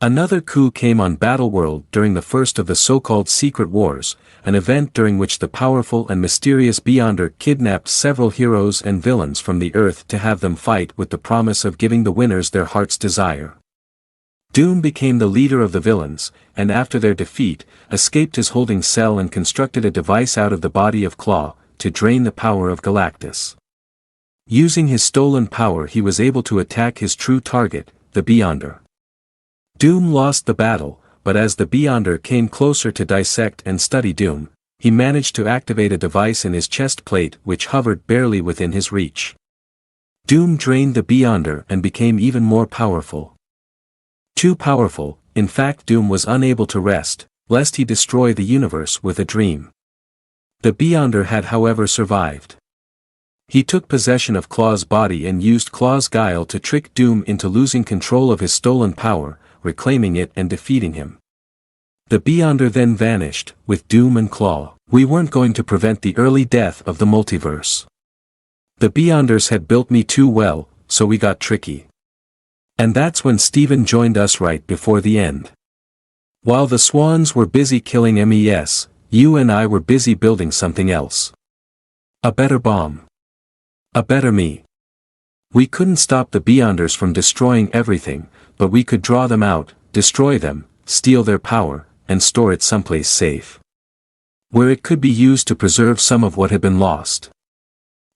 Another coup came on Battleworld during the first of the so-called Secret Wars, an event during which the powerful and mysterious Beyonder kidnapped several heroes and villains from the Earth to have them fight with the promise of giving the winners their heart's desire. Doom became the leader of the villains, and after their defeat, escaped his holding cell and constructed a device out of the body of Claw, to drain the power of Galactus. Using his stolen power he was able to attack his true target, the Beyonder. Doom lost the battle, but as the Beyonder came closer to dissect and study Doom, he managed to activate a device in his chest plate which hovered barely within his reach. Doom drained the Beyonder and became even more powerful. Too powerful, in fact Doom was unable to rest, lest he destroy the universe with a dream. The Beyonder had however survived. He took possession of Claw's body and used Claw's guile to trick Doom into losing control of his stolen power, reclaiming it and defeating him. The Beyonder then vanished, with Doom and Claw. We weren't going to prevent the early death of the multiverse. The Beyonders had built me too well, so we got tricky. And that's when Steven joined us right before the end. While the Swans were busy killing MES, you and I were busy building something else. A better bomb. A better me. We couldn't stop the Beyonders from destroying everything, but we could draw them out, destroy them, steal their power, and store it someplace safe, where it could be used to preserve some of what had been lost.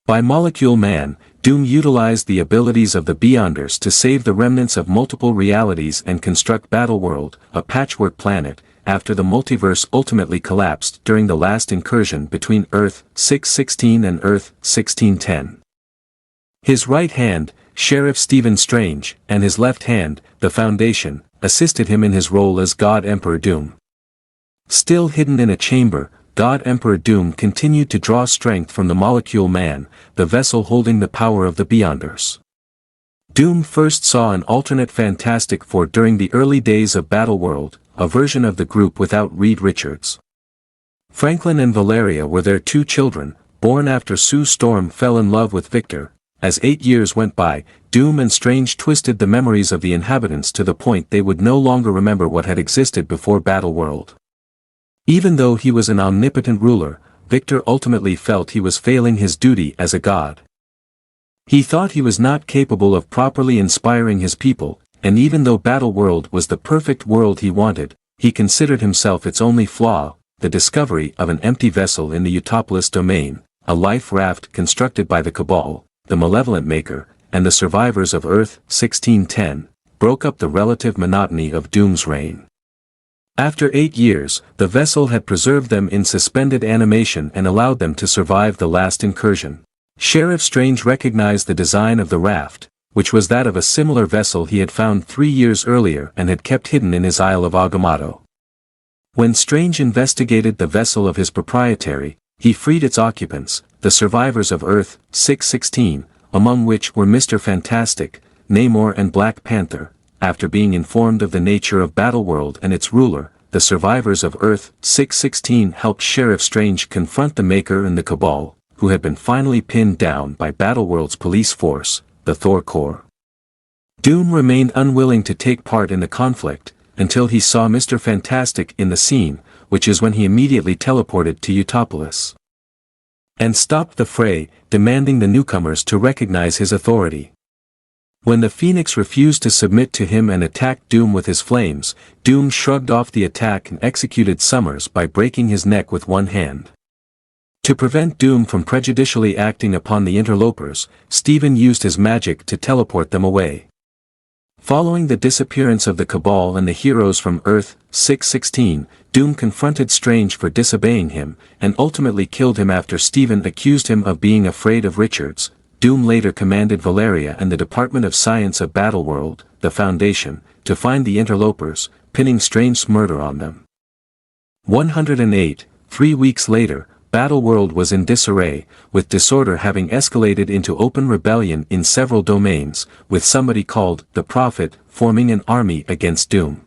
By Molecule Man, Doom utilized the abilities of the Beyonders to save the remnants of multiple realities and construct Battleworld, a patchwork planet, after the multiverse ultimately collapsed during the last incursion between Earth 616 and Earth 1610. His right hand, Sheriff Stephen Strange, and his left hand, the Foundation, assisted him in his role as God Emperor Doom. Still hidden in a chamber, God Emperor Doom continued to draw strength from the Molecule Man, the vessel holding the power of the Beyonders. Doom first saw an alternate Fantastic Four during the early days of Battleworld, a version of the group without Reed Richards. Franklin and Valeria were their two children, born after Sue Storm fell in love with Victor. As 8 years went by, Doom and Strange twisted the memories of the inhabitants to the point they would no longer remember what had existed before Battleworld. Even though he was an omnipotent ruler, Victor ultimately felt he was failing his duty as a god. He thought he was not capable of properly inspiring his people, and even though Battleworld was the perfect world he wanted, he considered himself its only flaw, the discovery of an empty vessel in the Utopolis domain, a life raft constructed by the Cabal, the Malevolent Maker, and the survivors of Earth 1610, broke up the relative monotony of Doom's reign. After 8 years, the vessel had preserved them in suspended animation and allowed them to survive the last incursion. Sheriff Strange recognized the design of the raft, which was that of a similar vessel he had found 3 years earlier and had kept hidden in his Isle of Agamotto. When Strange investigated the vessel of his proprietary, he freed its occupants, the survivors of Earth 616, among which were Mr. Fantastic, Namor and Black Panther. After being informed of the nature of Battleworld and its ruler, the survivors of Earth 616 helped Sheriff Strange confront the Maker and the Cabal, who had been finally pinned down by Battleworld's police force, the Thor Corps. Doom remained unwilling to take part in the conflict, until he saw Mr. Fantastic in the scene, which is when he immediately teleported to Utopolis and stopped the fray, demanding the newcomers to recognize his authority. When the Phoenix refused to submit to him and attacked Doom with his flames, Doom shrugged off the attack and executed Summers by breaking his neck with one hand. To prevent Doom from prejudicially acting upon the interlopers, Steven used his magic to teleport them away. Following the disappearance of the Cabal and the heroes from Earth 616, Doom confronted Strange for disobeying him, and ultimately killed him after Steven accused him of being afraid of Richards. Doom later commanded Valeria and the Department of Science of Battleworld, the Foundation, to find the interlopers, pinning Strange's murder on them. 108, 3 weeks later, Battleworld was in disarray, with disorder having escalated into open rebellion in several domains, with somebody called the Prophet forming an army against Doom.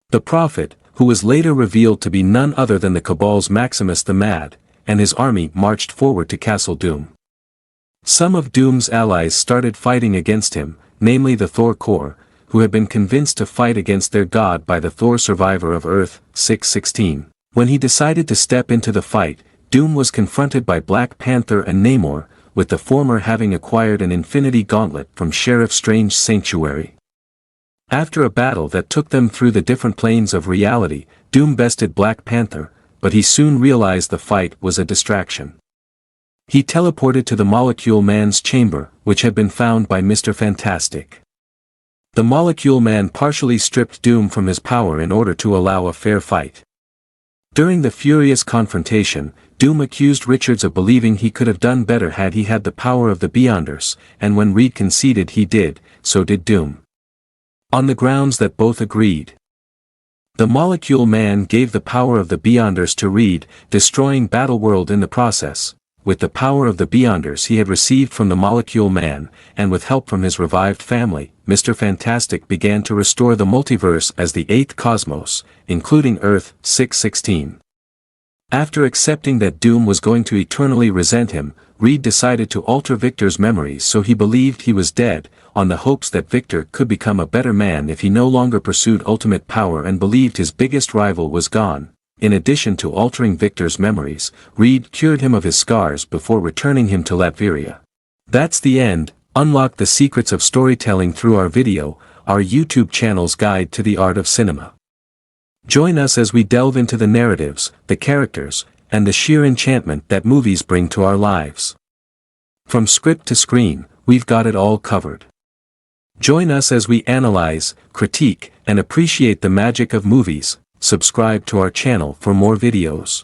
The Prophet, who was later revealed to be none other than the Cabal's Maximus the Mad, and his army marched forward to Castle Doom. Some of Doom's allies started fighting against him, namely the Thor Corps, who had been convinced to fight against their god by the Thor survivor of Earth, 616. When he decided to step into the fight, Doom was confronted by Black Panther and Namor, with the former having acquired an Infinity Gauntlet from Sheriff Strange's sanctuary. After a battle that took them through the different planes of reality, Doom bested Black Panther, but he soon realized the fight was a distraction. He teleported to the Molecule Man's chamber, which had been found by Mr. Fantastic. The Molecule Man partially stripped Doom from his power in order to allow a fair fight. During the furious confrontation, Doom accused Richards of believing he could have done better had he had the power of the Beyonders, and when Reed conceded he did, so did Doom. On the grounds that both agreed. The Molecule Man gave the power of the Beyonders to Reed, destroying Battleworld in the process. With the power of the Beyonders he had received from the Molecule Man, and with help from his revived family, Mr. Fantastic began to restore the multiverse as the Eighth Cosmos, including Earth, 616. After accepting that Doom was going to eternally resent him, Reed decided to alter Victor's memories so he believed he was dead, on the hopes that Victor could become a better man if he no longer pursued ultimate power and believed his biggest rival was gone. In addition to altering Victor's memories, Reed cured him of his scars before returning him to Latveria. That's the end. Unlock the secrets of storytelling through our video, our YouTube channel's guide to the art of cinema. Join us as we delve into the narratives, the characters, and the sheer enchantment that movies bring to our lives. From script to screen, we've got it all covered. Join us as we analyze, critique, and appreciate the magic of movies. Subscribe to our channel for more videos.